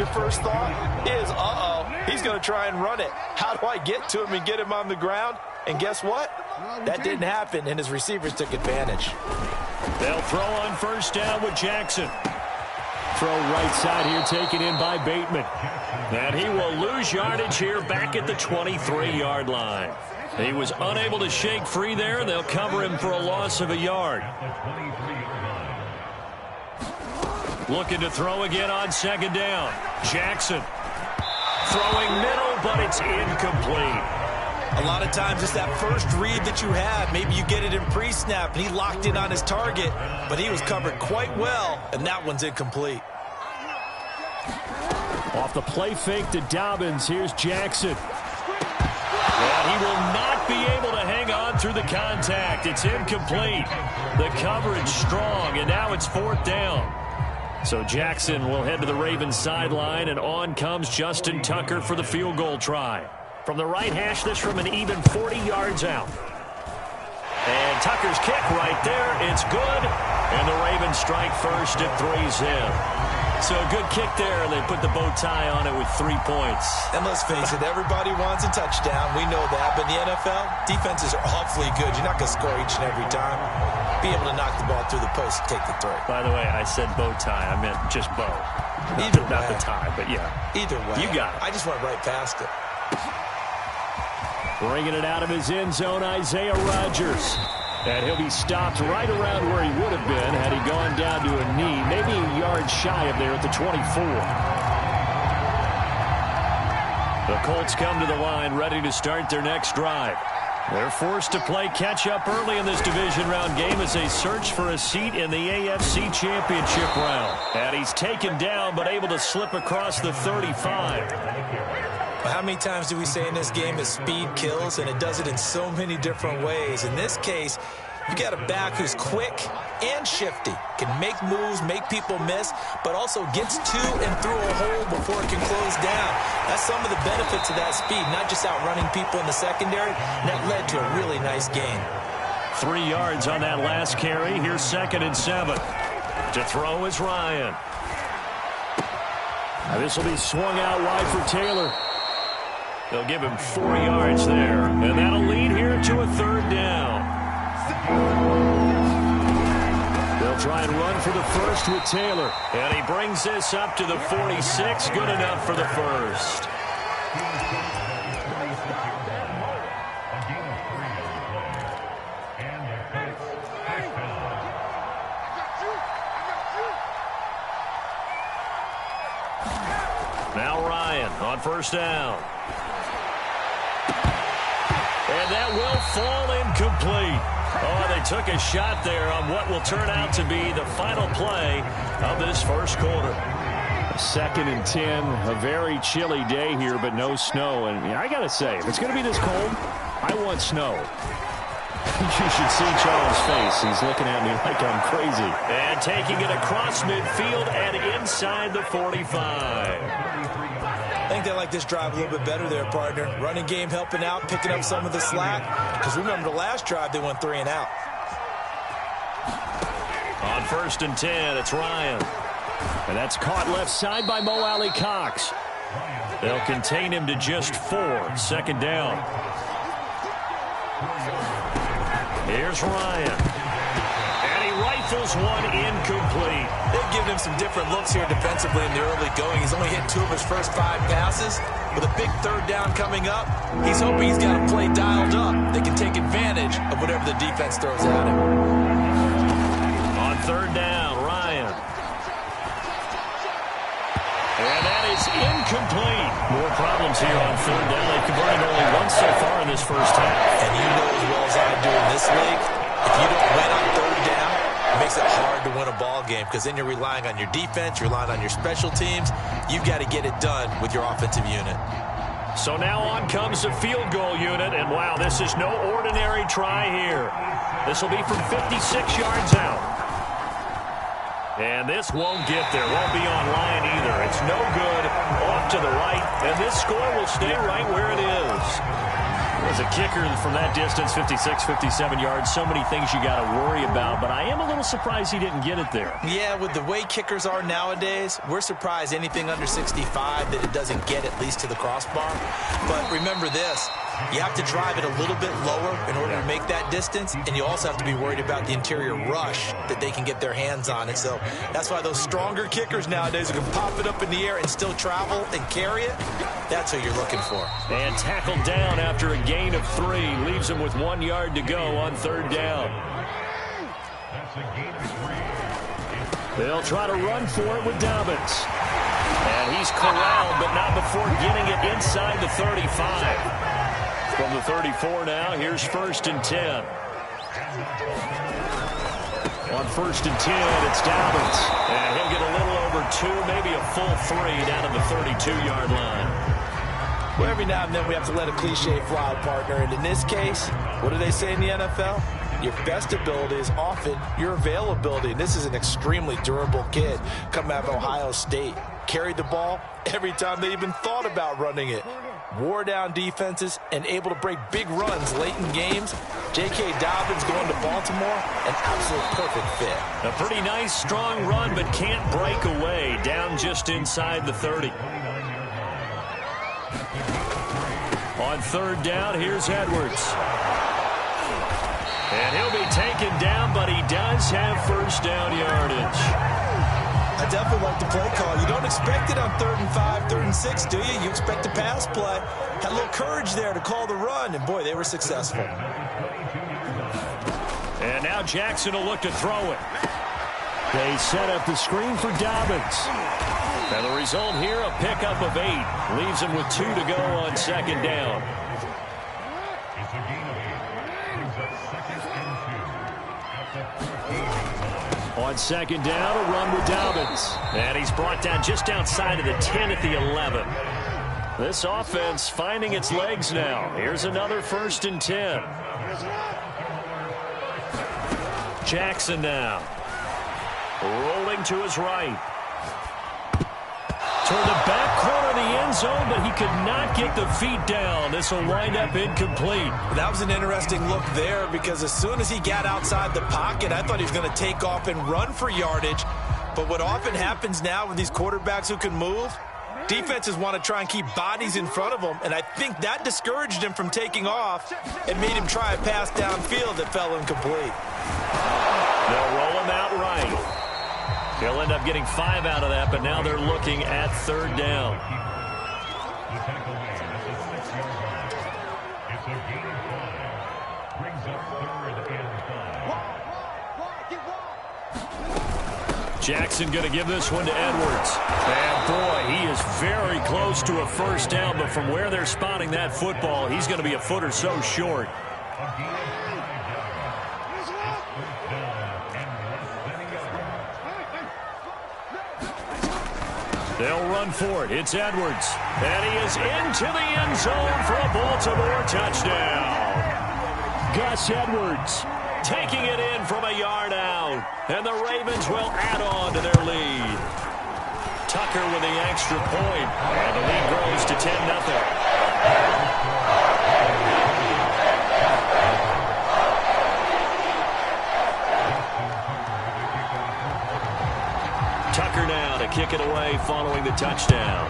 your first thought is, uh-oh, he's going to try and run it. How do I get to him and get him on the ground? And guess what? That didn't happen, and his receivers took advantage. They'll throw on first down with Jackson. Throw right side here, taken in by Bateman. And he will lose yardage here back at the 23-yard line. He was unable to shake free there, and they'll cover him for a loss of a yard. Looking to throw again on second down. Jackson throwing middle, but it's incomplete. A lot of times it's that first read that you have. Maybe you get it in pre-snap, and he locked in on his target, but he was covered quite well, and that one's incomplete. Off the play fake to Dobbins, here's Jackson. And he will not be able to hang on through the contact. It's incomplete. The coverage strong, and now it's fourth down. So Jackson will head to the Ravens sideline, and on comes Justin Tucker for the field goal try. From the right hash, this from an even 40 yards out. And Tucker's kick right there. It's good. And the Ravens strike first at 3-zip. So a good kick there. They put the bow tie on it with 3 points. And let's face it, everybody wants a touchdown. We know that. But in the NFL, defenses are awfully good. You're not going to score each and every time. Be able to knock the ball through the post and take the throw. By the way, I said bow tie. I meant just bow. Not the tie, but yeah. Either way. You got it. I just went right past it. Bringing it out of his end zone, Isaiah Rodgers. And he'll be stopped right around where he would have been had he gone down to a knee, maybe a yard shy of there at the 24. The Colts come to the line ready to start their next drive. They're forced to play catch-up early in this division round game as they search for a seat in the AFC Championship round. And he's taken down but able to slip across the 35. How many times do we say in this game that speed kills, and it does it in so many different ways? In this case, you got a back who's quick and shifty, can make moves, make people miss, but also gets to and through a hole before it can close down. That's some of the benefits of that speed, not just outrunning people in the secondary, and that led to a really nice gain. 3 yards on that last carry. Here's 2nd and 7. To throw is Ryan. Now this will be swung out wide for Taylor. They'll give him 4 yards there, and that'll lead here to a 3rd down. They'll try and run for the first with Taylor, and he brings this up to the 46. Good enough for the first. Now Ryan on first down. And that will fall incomplete. Oh, they took a shot there on what will turn out to be the final play of this first quarter. 2nd and 10, a very chilly day here, but no snow. And I got to say, if it's going to be this cold, I want snow. You should see Charles' face. He's looking at me like I'm crazy. And taking it across midfield and inside the 45. I think they like this drive a little bit better there, partner. Running game helping out, picking up some of the slack. Because remember, the last drive, they went 3 and out. On 1st and 10, it's Ryan. And that's caught left side by Mo Alley Cox. They'll contain him to just 4. 2nd down. Here's Ryan. And he rifles one incomplete. They've given him some different looks here defensively in the early going. He's only hit 2 of his first 5 passes. With a big 3rd down coming up, he's hoping he's got a play dialed up. They can take advantage of whatever the defense throws at him. On 3rd down, Ryan. And that is incomplete. More problems here on 3rd down. They've converted only once so far in this first half. And you know as well as I do in this league, if you don't win on 3rd down, it makes it hard to win a ball game because then you're relying on your defense, you're relying on your special teams. You've got to get it done with your offensive unit. So now on comes the field goal unit, and wow, this is no ordinary try here. This will be from 56 yards out. And this won't get there, won't be on line either. It's no good, off to the right, and this score will stay right where it is. As a kicker from that distance, 56, 57 yards, so many things you got to worry about, but I am a little surprised he didn't get it there. Yeah, with the way kickers are nowadays, we're surprised anything under 65 that it doesn't get at least to the crossbar. But remember this, you have to drive it a little bit lower in order to make that distance, and you also have to be worried about the interior rush that they can get their hands on it. So that's why those stronger kickers nowadays who can pop it up in the air and still travel and carry it, that's who you're looking for. And tackled down after a gain of 3. Leaves him with 1 yard to go on 3rd down. They'll try to run for it with Dobbins. And he's corralled, but not before getting it inside the 35. From the 34 now, here's 1st and 10. On 1st and 10, it's Dobbins. And he'll get a little over 2, maybe a full 3 down at the 32-yard line. Well, every now and then we have to let a cliche fly, partner. And in this case, what do they say in the NFL? Your best ability is often your availability. And this is an extremely durable kid coming out of Ohio State. Carried the ball every time they even thought about running it. Wore down defenses and able to break big runs late in games. J.K. Dobbins going to Baltimore, an absolute perfect fit. A pretty nice, strong run, but can't break away. Down just inside the 30. On 3rd down, here's Edwards. And he'll be taken down, but he does have 1st down yardage. I definitely like the play call. You don't expect it on 3rd and 5, 3rd and 6, do you? You expect a pass play. Had a little courage there to call the run, and boy, they were successful. And now Jackson will look to throw it. They set up the screen for Dobbins. And the result here, a pickup of 8. Leaves him with 2 to go on 2nd down. On 2nd down, a run with Dobbins. And he's brought down just outside of the 10 at the 11. This offense finding its legs now. Here's another 1st and 10. Jackson now. Rolling to his right. Toward the back corner of the end zone, but he could not get the feet down. This will wind up incomplete. That was an interesting look there because as soon as he got outside the pocket, I thought he was going to take off and run for yardage. But what often happens now with these quarterbacks who can move, defenses want to try and keep bodies in front of them, and I think that discouraged him from taking off and made him try a pass downfield that fell incomplete. They'll roll him out right. He'll end up getting 5 out of that, but now they're looking at 3rd down. Jackson going to give this one to Edwards. And boy, he is very close to a 1st down, but from where they're spotting that football, he's going to be a foot or so short. They'll run for it. It's Edwards. And he is into the end zone for a Baltimore touchdown. Gus Edwards taking it in from a yard out. And the Ravens will add on to their lead. Tucker with the extra point. And the lead grows to 10-0. Tucker now to kick it away following the touchdown.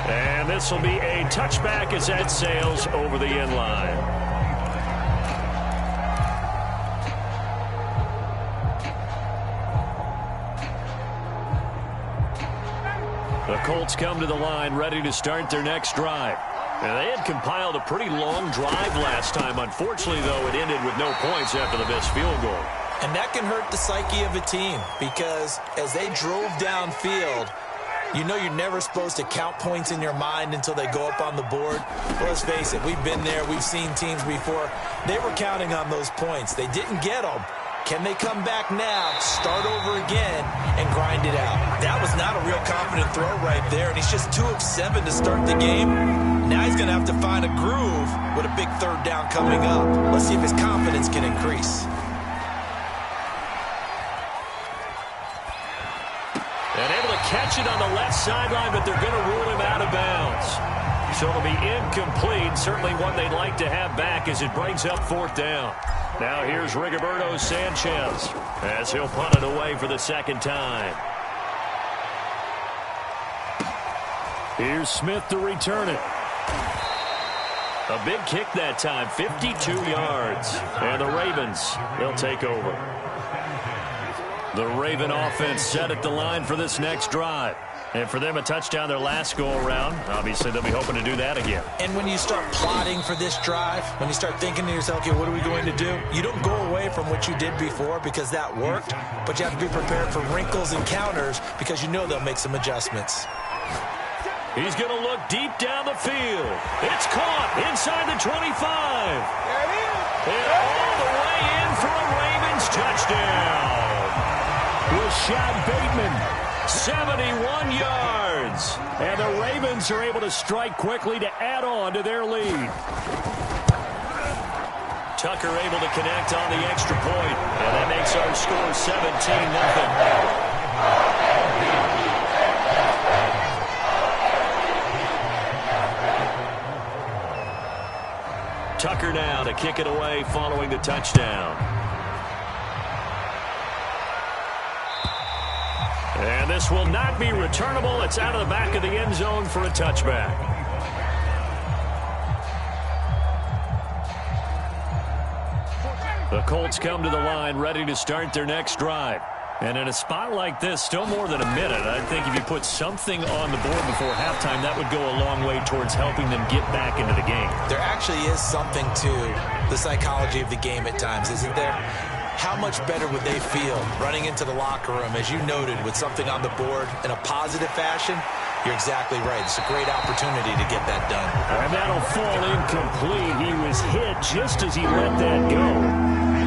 And this will be a touchback as that sails over the end line. The Colts come to the line ready to start their next drive. And they had compiled a pretty long drive last time. Unfortunately, though, it ended with no points after the missed field goal. And that can hurt the psyche of a team because as they drove downfield, you know you're never supposed to count points in your mind until they go up on the board. Well, let's face it, we've been there. We've seen teams before. They were counting on those points. They didn't get them. Can they come back now, start over again, and grind it out? That was not a real confident throw right there, and he's just 2 of 7 to start the game. Now he's going to have to find a groove with a big 3rd down coming up. Let's see if his confidence can increase. And able to catch it on the left sideline, but they're going to rule him out of bounds. So it'll be incomplete. Certainly one they'd like to have back as it brings up 4th down. Now here's Rigoberto Sanchez as he'll punt it away for the 2nd time. Here's Smith to return it. A big kick that time, 52 yards. And the Ravens, they'll take over. The Raven offense set at the line for this next drive. And for them, a touchdown their last go-around. Obviously, they'll be hoping to do that again. And when you start plotting for this drive, when you start thinking to yourself, okay, what are we going to do? You don't go away from what you did before because that worked, but you have to be prepared for wrinkles and counters because you know they'll make some adjustments. He's going to look deep down the field. It's caught inside the 25. And all the way in for a Ravens touchdown. Rashad Bateman, 71 yards. And the Ravens are able to strike quickly to add on to their lead. Tucker able to connect on the extra point. And that makes our score 17-0. Tucker now to kick it away following the touchdown. And this will not be returnable. It's out of the back of the end zone for a touchback. The Colts come to the line ready to start their next drive. And in a spot like this, still more than a minute, I think if you put something on the board before halftime, that would go a long way towards helping them get back into the game. There actually is something to the psychology of the game at times, isn't there? How much better would they feel running into the locker room, as you noted, with something on the board in a positive fashion? You're exactly right. It's a great opportunity to get that done. And that'll fall incomplete. He was hit just as he let that go.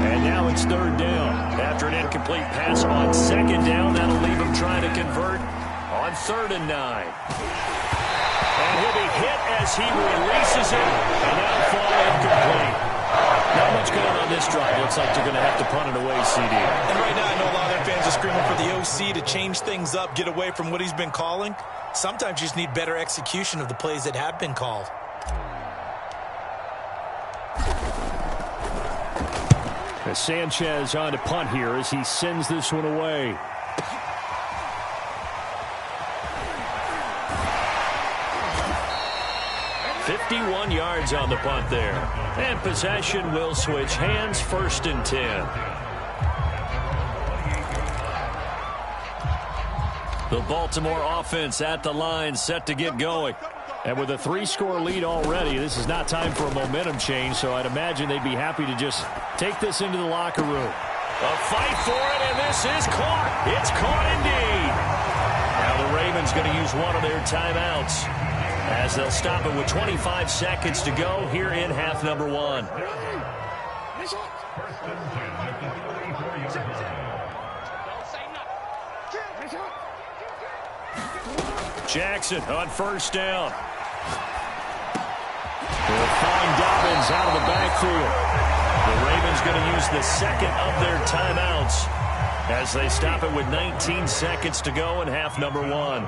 And now it's 3rd down. After an incomplete pass on 2nd down, that'll leave him trying to convert on 3rd and 9. And he'll be hit as he releases it, and that'll fall incomplete. Not much going on this drive. Looks like they're going to have to punt it away, CD. And right now, I know a lot of their fans are screaming for the OC to change things up, get away from what he's been calling. Sometimes you just need better execution of the plays that have been called. Sanchez on to punt here as he sends this one away. "51 yards on the punt there. And possession will switch hands, 1st and 10. The Baltimore offense at the line, set to get going. And with a 3-score lead already, this is not time for a momentum change, so I'd imagine they'd be happy to just take this into the locker room. A fight for it, and this is caught. It's caught indeed. Now the Ravens going to use one of their timeouts as they'll stop it with 25 seconds to go here in half number 1. Jackson on 1st down. They'll find Dobbins out of the backfield. The Ravens going to use the 2nd of their timeouts as they stop it with 19 seconds to go in half number 1.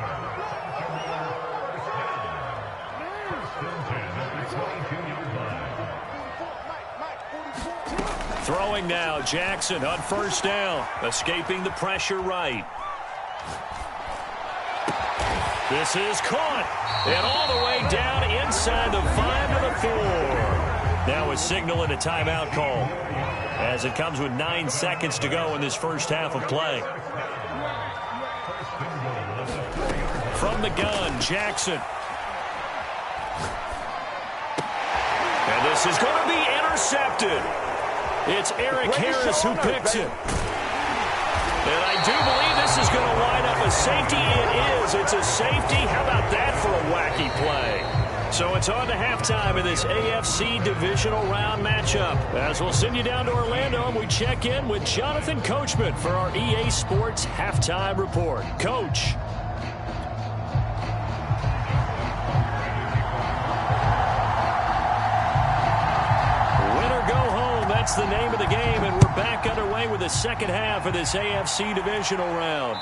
Throwing now, Jackson on 1st down, escaping the pressure right. This is caught, and all the way down inside the 5 to the 4. Now a signal and a timeout call as it comes with 9 seconds to go in this first half of play. From the gun, Jackson. And this is going to be intercepted. It's Eric Harris who picks it. And I do believe this is going to wind up a safety. It is. It's a safety. How about that for a wacky play? So it's on to halftime in this AFC divisional round matchup. As we'll send you down to Orlando, and we check in with Jonathan Coachman for our EA Sports Halftime Report. Coach. That's the name of the game, and we're back underway with the second half of this AFC divisional round.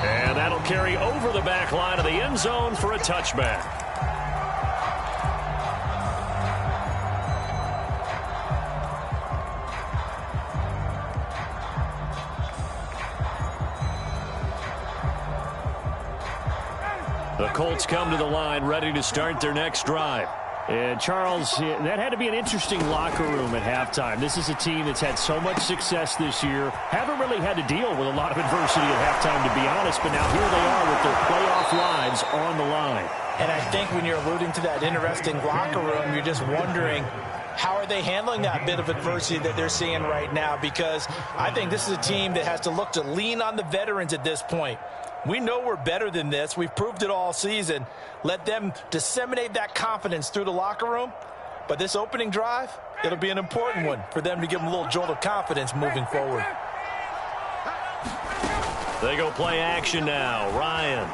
And that'll carry over the back line of the end zone for a touchback. The Colts come to the line ready to start their next drive. And, Charles, that had to be an interesting locker room at halftime. This is a team that's had so much success this year. Haven't really had to deal with a lot of adversity at halftime, to be honest. But now here they are with their playoff lives on the line. And I think when you're alluding to that interesting locker room, you're just wondering, how are they handling that bit of adversity that they're seeing right now? Because I think this is a team that has to look to lean on the veterans at this point. We know we're better than this. We've proved it all season. Let them disseminate that confidence through the locker room. But this opening drive, it'll be an important one for them to give them a little jolt of confidence moving forward. They go play action now. Ryan.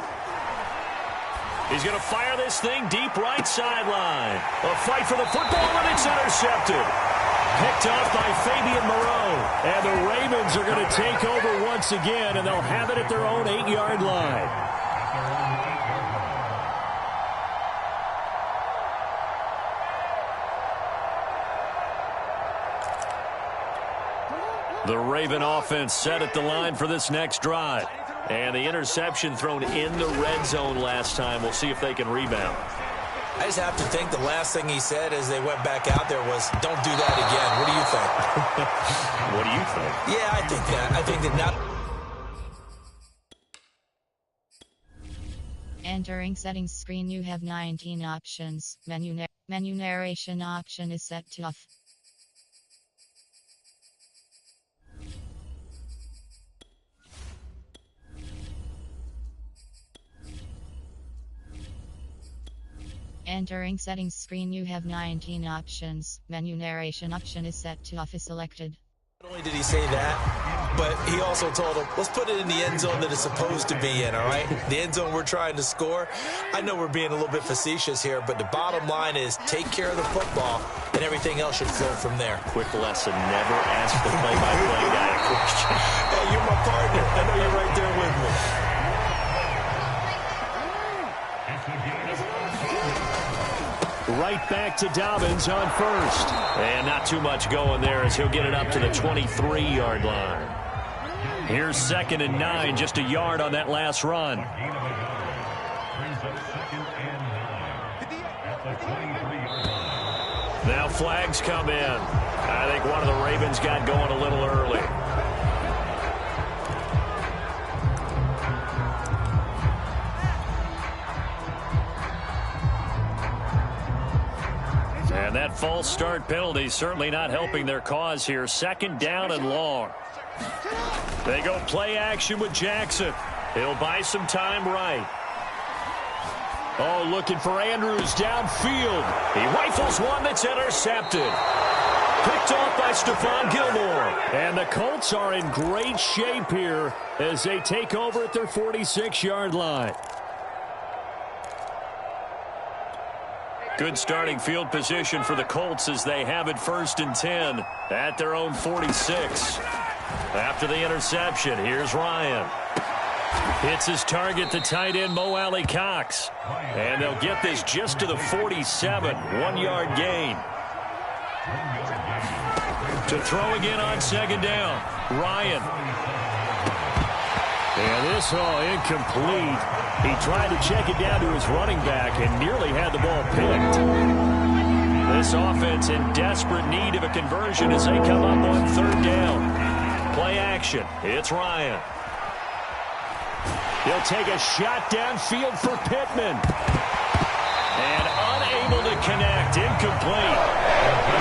He's going to fire this thing deep right sideline. A fight for the football, and it's intercepted. Picked off by Fabian Moreau. And the Ravens are going to take over once again, and they'll have it at their own 8-yard line. The Raven offense set at the line for this next drive. And the interception thrown in the red zone last time. We'll see if they can rebound. I just have to think the last thing he said as they went back out there was, don't do that again. What do you think? What do you think? Yeah, I think that. I think that not. Entering settings screen, you have 19 options. Menu narration option is set to off. Entering settings screen, you have 19 options. Menu narration option is set to off is selected. Not only did he say that, but he also told him, let's put it in the end zone that it's supposed to be in, all right? The end zone we're trying to score. I know we're being a little bit facetious here, but the bottom line is take care of the football, and everything else should flow from there. Quick lesson, never ask the play-by-play guy a question. Hey, you're my partner. I know you're right there with me. Right back to Dobbins on first. And not too much going there as he'll get it up to the 23-yard line. Here's 2nd and 9, just a yard on that last run. Now flags come in. I think one of the Ravens got going a little early. And that false start penalty certainly not helping their cause here. 2nd down and long. They go play action with Jackson. He'll buy some time right. Oh, looking for Andrews downfield. He rifles one that's intercepted. Picked off by Stephon Gilmore. And the Colts are in great shape here as they take over at their 46-yard line. Good starting field position for the Colts as they have it 1st and 10 at their own 46. After the interception, here's Ryan. Hits his target, the tight end, Mo Alley Cox. And they'll get this just to the 47, 1-yard gain. To throw again on 2nd down, Ryan. And this, incomplete. He tried to check it down to his running back and nearly had the ball picked. This offense in desperate need of a conversion as they come up on 3rd down. Play action. It's Ryan. He'll take a shot downfield for Pittman. And unable to connect. Incomplete.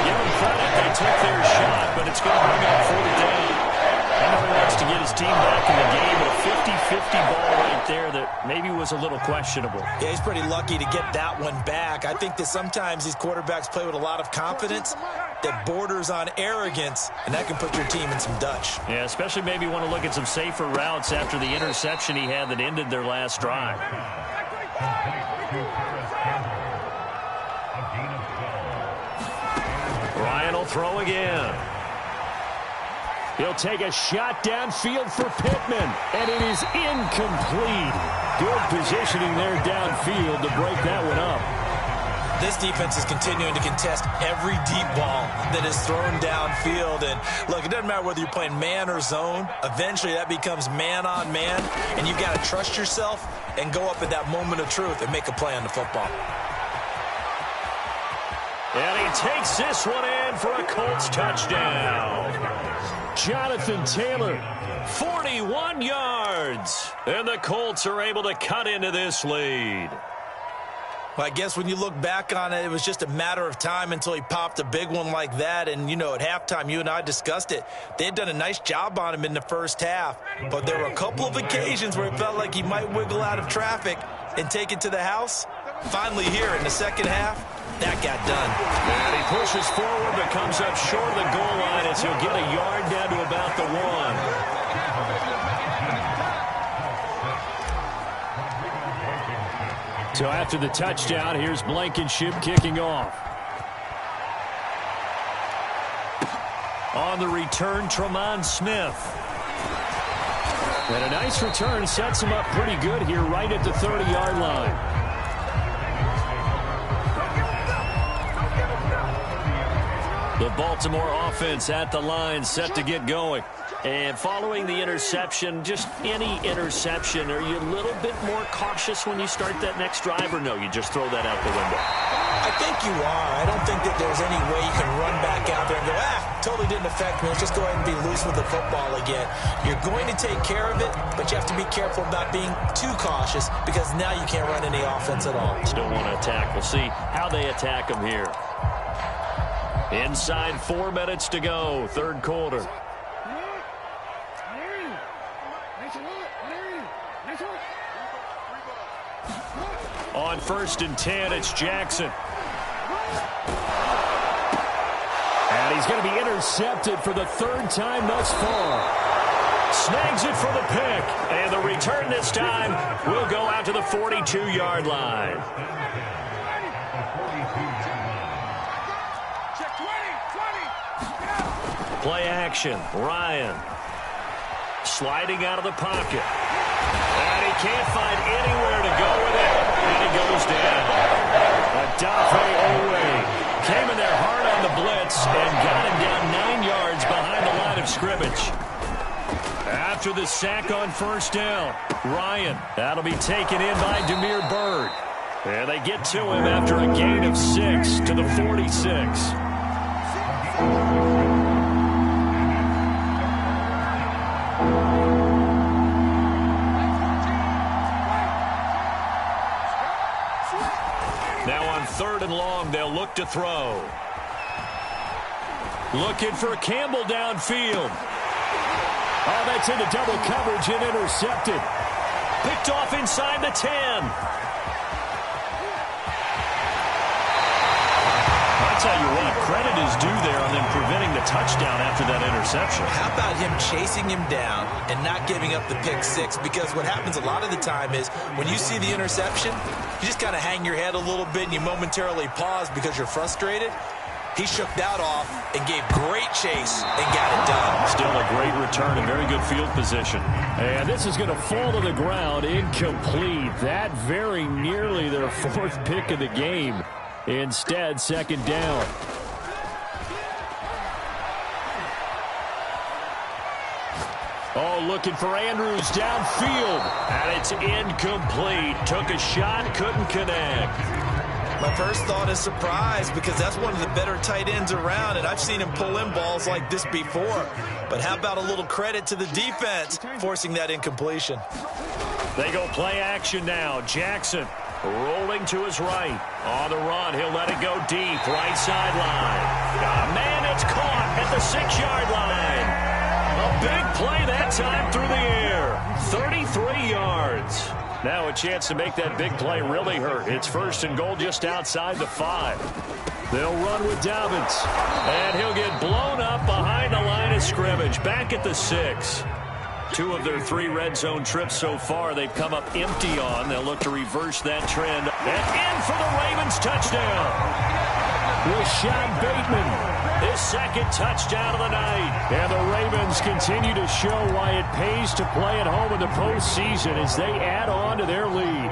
Give them credit. They took their shot, but it's going to bring up 4th down. I know he wants to get his team back in the game, but a 50-50 ball right there that maybe was a little questionable. Yeah, he's pretty lucky to get that one back. I think that sometimes these quarterbacks play with a lot of confidence that borders on arrogance, and that can put your team in some Dutch. Yeah, especially maybe want to look at some safer routes after the interception he had that ended their last drive. Ryan will throw again. He'll take a shot downfield for Pittman, and it is incomplete. Good positioning there downfield to break that one up. This defense is continuing to contest every deep ball that is thrown downfield. And, look, it doesn't matter whether you're playing man or zone. Eventually, that becomes man-on-man, and you've got to trust yourself and go up at that moment of truth and make a play on the football. And he takes this one in for a Colts touchdown. Jonathan Taylor, 41 yards. And the Colts are able to cut into this lead. Well, I guess when you look back on it, it was just a matter of time until he popped a big one like that. And, you know, at halftime, you and I discussed it. They had done a nice job on him in the first half. But there were a couple of occasions where it felt like he might wiggle out of traffic and take it to the house. Finally here in the second half, that got done. And he pushes forward but comes up short of the goal line as he'll get a yard down to about the 1. So after the touchdown, here's Blankenship kicking off. On the return, Tremont Smith. And a nice return sets him up pretty good here right at the 30-yard line. The Baltimore offense at the line set to get going. And following the interception, just any interception, are you a little bit more cautious when you start that next drive, or no, you just throw that out the window? I think you are. I don't think that there's any way you can run back out there and go, totally didn't affect me. Let's just go ahead and be loose with the football again. You're going to take care of it, but you have to be careful about being too cautious because now you can't run any offense at all. Still want to attack. We'll see how they attack them here. Inside 4 minutes to go, third quarter. On 1st and 10, it's Jackson. And he's going to be intercepted for the 3rd time thus far. Snags it for the pick. And the return this time will go out to the 42-yard line. Play action. Ryan. Sliding out of the pocket. And he can't find anywhere to go with it. And he goes down. Adafe Owe came in there hard on the blitz and got him down 9 yards behind the line of scrimmage. After the sack on 1st down, Ryan. That'll be taken in by Damiere Byrd. And they get to him after a gain of 6 to the 46. Now on 3rd and long, they'll look to throw. Looking for Campbell downfield. Oh, that's into double coverage and intercepted. Picked off inside the 10. I'll tell you what, credit is due there on them preventing the touchdown after that interception. How about him chasing him down and not giving up the pick 6? Because what happens a lot of the time is when you see the interception, you just kind of hang your head a little bit and you momentarily pause because you're frustrated. He shook that off and gave great chase and got it done. Still a great return and very good field position. And this is going to fall to the ground incomplete. That very nearly their 4th pick of the game. Instead, 2nd down. Oh, looking for Andrews downfield. And it's incomplete. Took a shot, couldn't connect. My first thought is surprise because that's one of the better tight ends around, and I've seen him pull in balls like this before. But how about a little credit to the defense forcing that incompletion? They go play action now. Jackson rolling to his right. On the run, he'll let it go deep. Right sideline. Man, it's caught at the 6-yard line. A big play that time through the air. 33 yards. Now a chance to make that big play really hurt. It's 1st and goal just outside the 5. They'll run with Dobbins. And he'll get blown up behind the line of scrimmage. Back at the 6. 2 of their 3 red zone trips so far they've come up empty on. They'll look to reverse that trend. And in for the Ravens touchdown. Rashad Bateman His second touchdown of the night. And the Ravens continue to show why it pays to play at home in the postseason as they add on to their lead.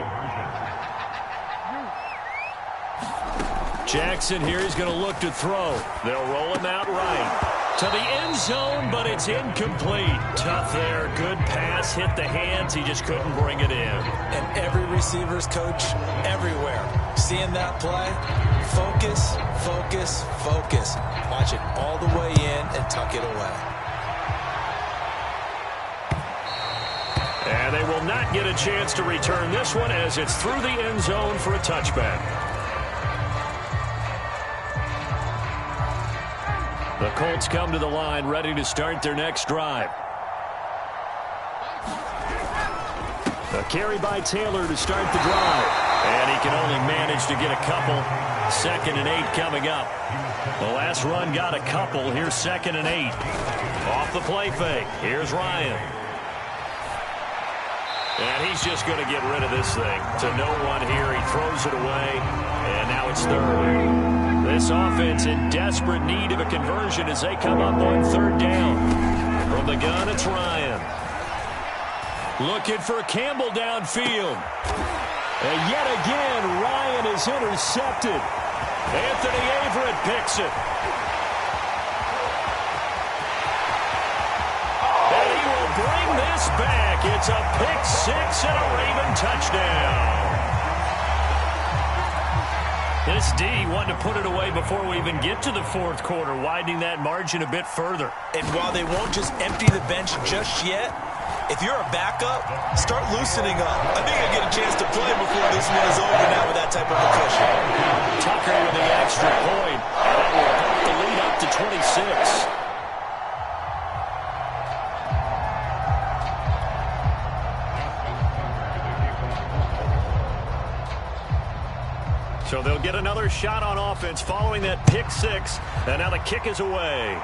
Jackson here is going to look to throw. They'll roll him out right to the end zone, but it's incomplete. Tough there. Good pass. Hit the hands. He just couldn't bring it in. And every receiver's coach everywhere. Seeing that play, focus, focus, focus. Watch it all the way in and tuck it away. And they will not get a chance to return this one as it's through the end zone for a touchback. The Colts come to the line ready to start their next drive. A carry by Taylor to start the drive. And he can only manage to get a couple. 2nd and 8 coming up. The last run got a couple. Here's 2nd and 8. Off the play fake. Here's Ryan. And he's just going to get rid of this thing. To no one here. He throws it away. And now it's 3rd. This offense in desperate need of a conversion as they come up on 3rd down. From the gun, it's Ryan. Looking for Campbell downfield. And yet again, Ryan is intercepted. Anthony Averett picks it. And he will bring this back. It's a pick-6 and a Raven touchdown. This D wanted to put it away before we even get to the 4th quarter, widening that margin a bit further. And while they won't just empty the bench just yet, if you're a backup, start loosening up. I think you'll get a chance to play before this one is over now with that type of a cushion. Tucker with the extra point. And that will put the lead up to 26. So they'll get another shot on offense following that pick-6. And now the kick is away.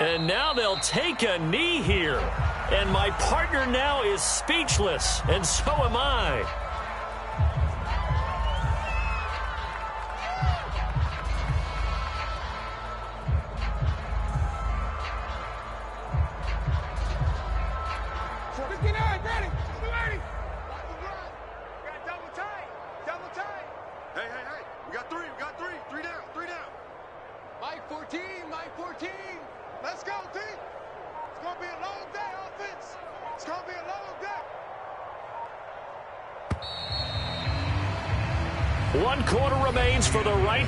And now they'll take a knee here. And my partner now is speechless, and so am I.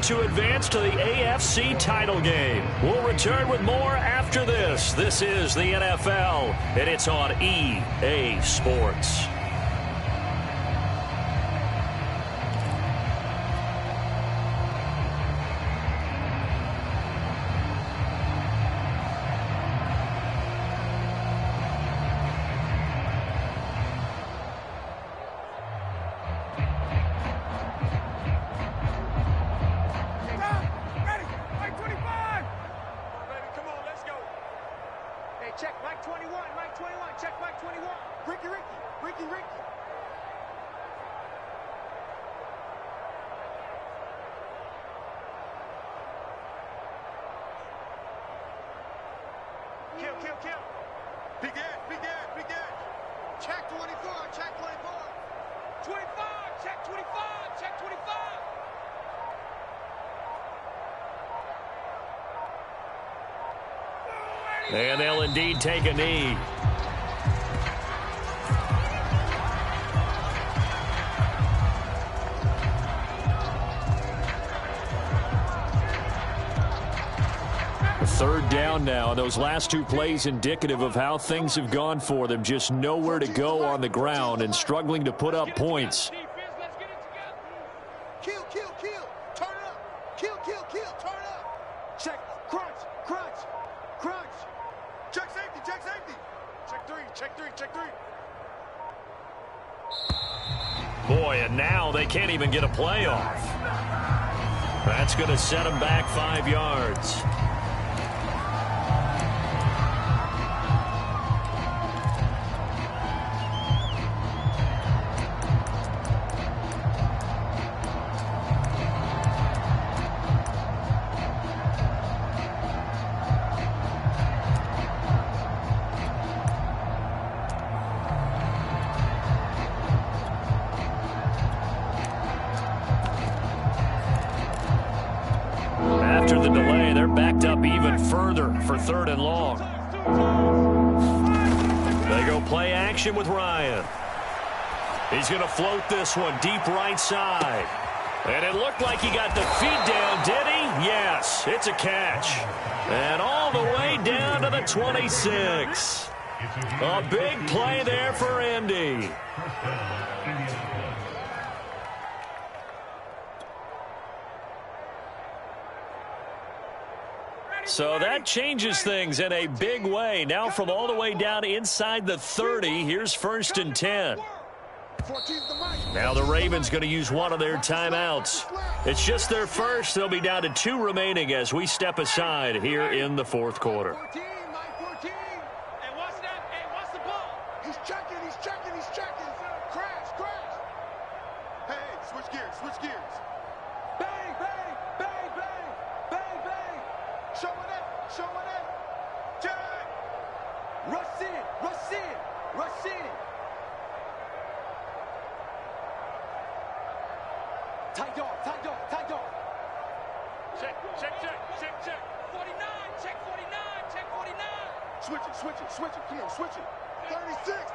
To advance to the AFC title game. We'll return with more after this. This is the NFL, and it's on EA Sports. And they'll indeed take a knee. Third down now. Those last 2 plays indicative of how things have gone for them. Just nowhere to go on the ground and struggling to put up points. Kill, kill, kill. Turn it up. Kill, kill, kill. Turn it up. Check. Crunch. Crunch. Crunch. Check safety. Check safety. Check 3. Check 3. Check 3. Boy, and now they can't even get a play off. That's going to set him back 5 yards. After the delay, they're backed up even further for 3rd and long. They go play action with Ryan. He's going to float this one deep right side. And it looked like he got the feet down, did he? Yes, it's a catch. And all the way down to the 26. A big play there for Indy. So that changes things in a big way. Now from all the way down inside the 30, here's 1st and 10. Now the Ravens going to use one of their timeouts. It's just their first. They'll be down to 2 remaining as we step aside here in the 4th quarter. Tight dog. Check. 49, check 49. Switch it. Come on, switch it.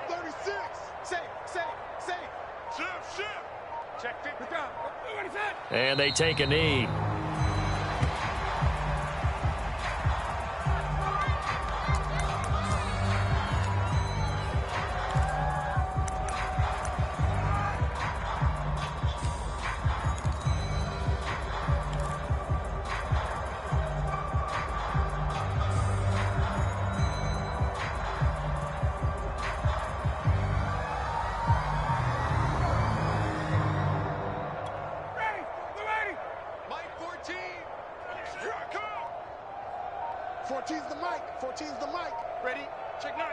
36. Safe. Shift. Check 50. And they take a knee. Ready? Check 9.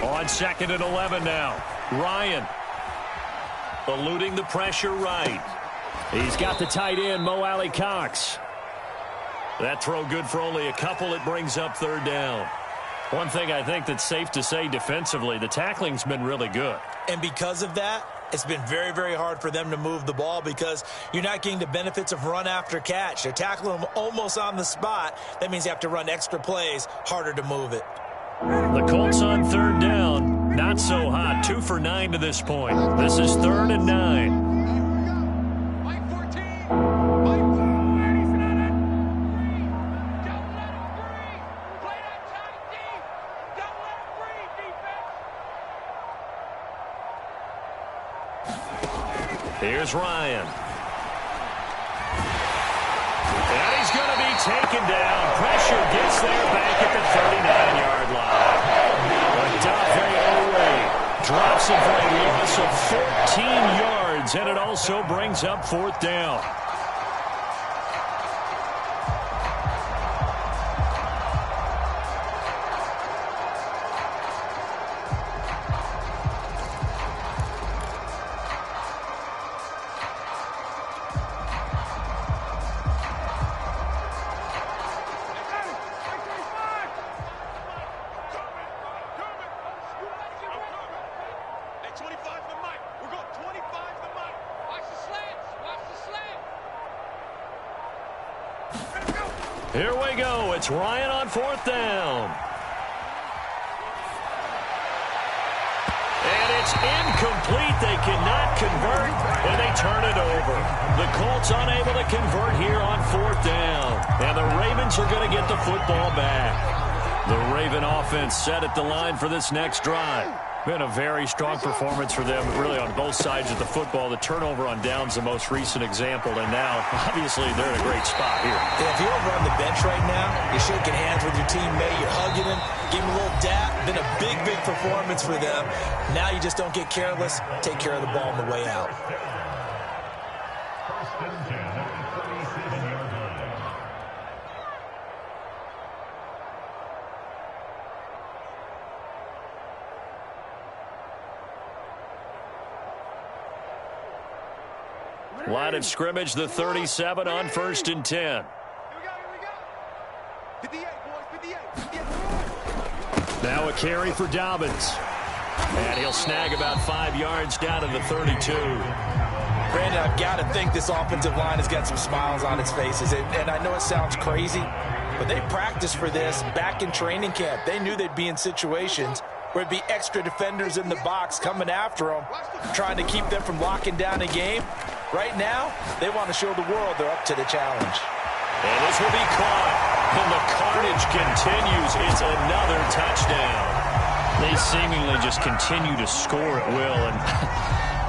On 2nd and 11 now. Ryan eluding the pressure right. He's got the tight end, Mo Alley Cox. That throw good for only a couple. It brings up 3rd down. One thing I think that's safe to say defensively, the tackling's been really good. And because of that, it's been very, very hard for them to move the ball because you're not getting the benefits of run after catch. They're tackling them almost on the spot. That means you have to run extra plays, harder to move it. The Colts on 3rd down, not so hot. 2 for 9 to this point. This is 3rd and 9. Here's Ryan. And he's going to be taken down. Pressure gets there back at the 39-yard line. Odafe drops it for a loss of 14 yards, and it also brings up 4th down. Here we go. It's Ryan on 4th down. And it's incomplete. They cannot convert, and they turn it over. The Colts unable to convert here on 4th down. And the Ravens are going to get the football back. The Raven offense set at the line for this next drive. Been a very strong performance for them, really, on both sides of the football. The turnover on downs, the most recent example, and now, obviously, they're in a great spot here. If you're over on the bench right now, You're shaking hands with your teammate. You're hugging him. Give him a little dap. Been a big, big performance for them. Now you just don't get careless. Take care of the ball on the way out. Line of scrimmage, the 37 on 1st and 10. Here we go. 58, boys, 58. Now a carry for Dobbins. And he'll snag about 5 yards down to the 32. Brandon, I've got to think this offensive line has got some smiles on its faces. And I know it sounds crazy, but they practiced for this back in training camp. They knew they'd be in situations where it'd be extra defenders in the box coming after them, trying to keep them from locking down a game. Right now, they want to show the world they're up to the challenge. And this will be caught. And the carnage continues. It's another touchdown. They seemingly just continue to score at will. And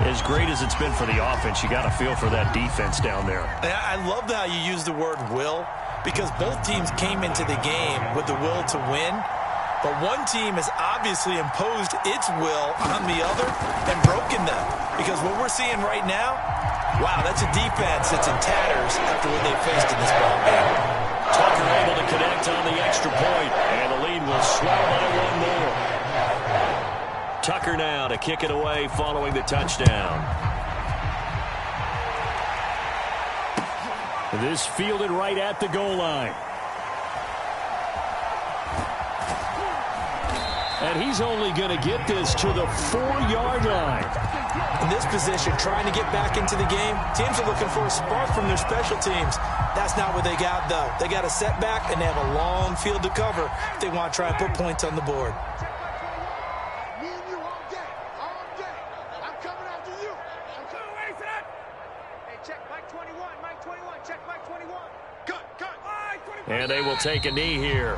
as great as it's been for the offense, you got to feel for that defense down there. I love how you use the word will, because both teams came into the game with the will to win. But one team has obviously imposed its will on the other and broken them. Because what we're seeing right now, wow, that's a defense that's in tatters after what they faced in this ball game. Tucker able to connect on the extra point, and the lead will swell by one more. Tucker now to kick it away following the touchdown. This fielded right at the goal line. And he's only going to get this to the 4-yard line. In this position, trying to get back into the game, teams are looking for a spark from their special teams. That's not what they got, though. They got a setback, and they have a long field to cover if they want to try and put points on the board. Me and you all day. All day. I'm coming after you. I'm coming away for that. Hey, check Mike 21. Mike 21. Check Mike 21. Cut. And they will take a knee here.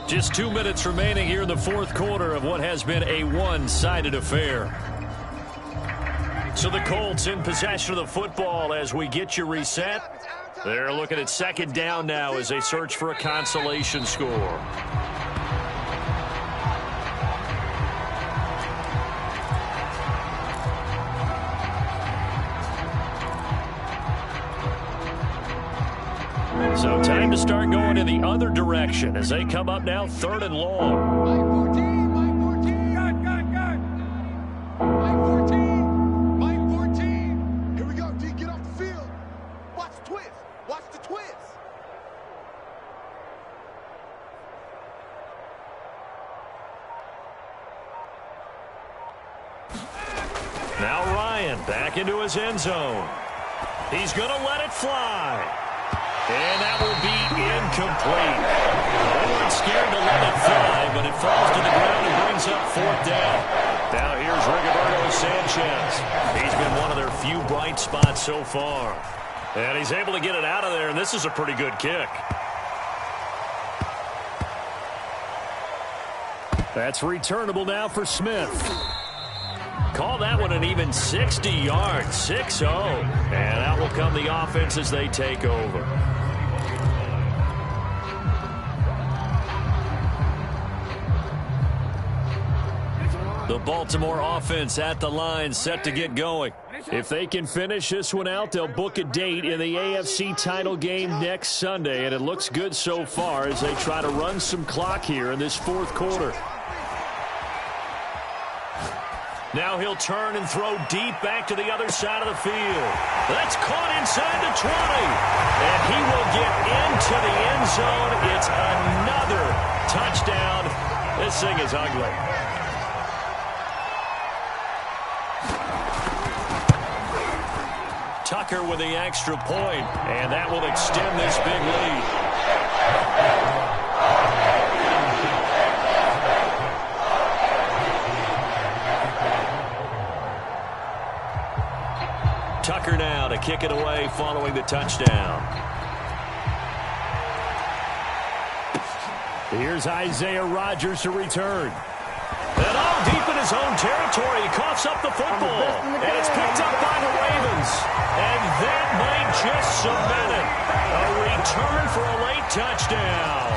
Just 2 minutes remaining here in the fourth quarter of what has been a one-sided affair. So the Colts in possession of the football as we get you reset. They're looking at second down now as they search for a consolation score. So time to start going in the other direction as they come up now 3rd and long. Mike 14. Here we go, D. Get off the field. Watch the twist. Watch the twist. Now Ryan back into his end zone. He's going to let it fly. And that will be incomplete. They weren't scared to let it fly, but it falls to the ground and brings up 4th down. Now here's Rigoberto Sanchez. He's been one of their few bright spots so far. And he's able to get it out of there, and this is a pretty good kick. That's returnable now for Smith. Call that one an even 60 yards, 6-0. And out will come the offense as they take over. The Baltimore offense at the line, set to get going. If they can finish this one out, they'll book a date in the AFC title game next Sunday. And it looks good so far as they try to run some clock here in this fourth quarter. Now he'll turn and throw deep back to the other side of the field. That's caught inside the 20. And he will get into the end zone. It's another touchdown. This thing is ugly. Tucker with the extra point, and that will extend this big lead. Tucker now to kick it away following the touchdown. Here's Isaiah Rodgers to return. And all deep in his own territory, he coughs up the football. And it's picked up by the Ravens. And that might just cement it. A return for a late touchdown.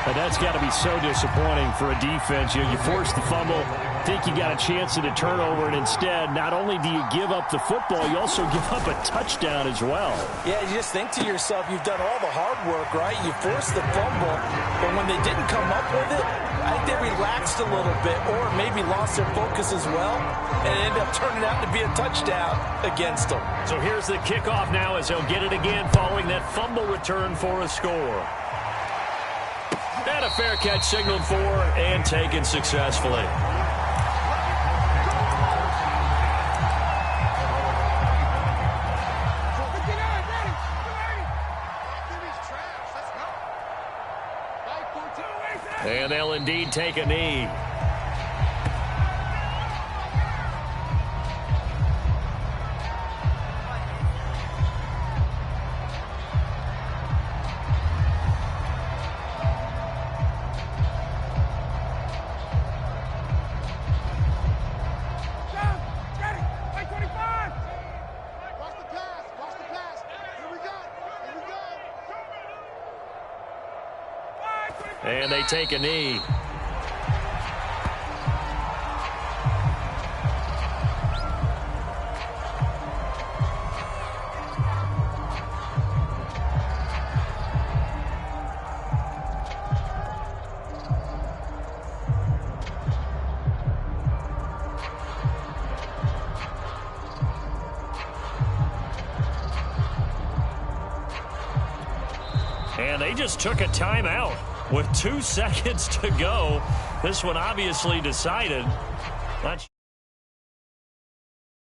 And that's got to be so disappointing for a defense. You force the fumble, think you got a chance at a turnover, and instead, not only do you give up the football, you also give up a touchdown as well. Yeah, you just think to yourself, you've done all the hard work, right? You forced the fumble, but when they didn't come up with it, I think they relaxed a little bit or maybe lost their focus as well, and it ended up turning out to be a touchdown against them. So here's the kickoff now as they'll get it again following that fumble return for a score. And a fair catch signaled for and taken successfully. And they'll indeed take a knee. And they take a knee. And they just took a timeout. With 2 seconds to go, this one obviously decided.